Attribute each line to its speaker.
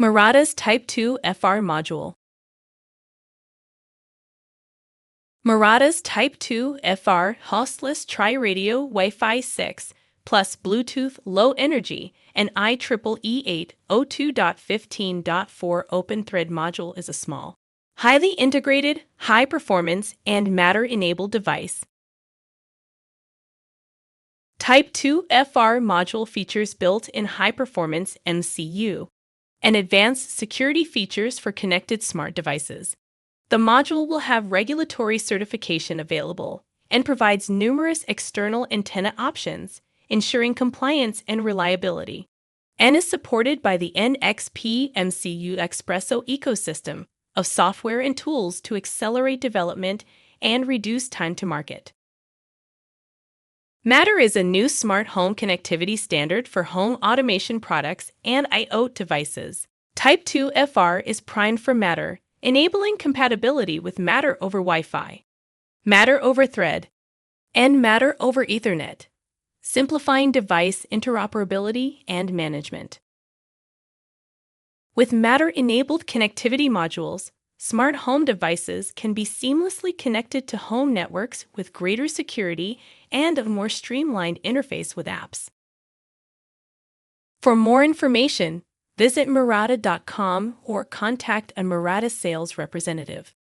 Speaker 1: Murata's Type 2 FR module. Murata's Type 2 FR Hostless Tri-Radio Wi-Fi 6 plus Bluetooth Low Energy and IEEE 802.15.4 OpenThread module is a small, highly integrated, high-performance, and Matter-enabled device. Type 2 FR module features built-in high-performance MCU and advanced security features for connected smart devices. The module will have regulatory certification available and provides numerous external antenna options, ensuring compliance and reliability, and is supported by the NXP MCU Espresso ecosystem of software and tools to accelerate development and reduce time to market. Matter is a new smart home connectivity standard for home automation products and IoT devices. Type 2 FR is primed for Matter, enabling compatibility with Matter over Wi-Fi, Matter over Thread, and Matter over Ethernet, simplifying device interoperability and management. With Matter-enabled connectivity modules, smart home devices can be seamlessly connected to home networks with greater security and a more streamlined interface with apps. For more information, visit Murata.com or contact a Murata sales representative.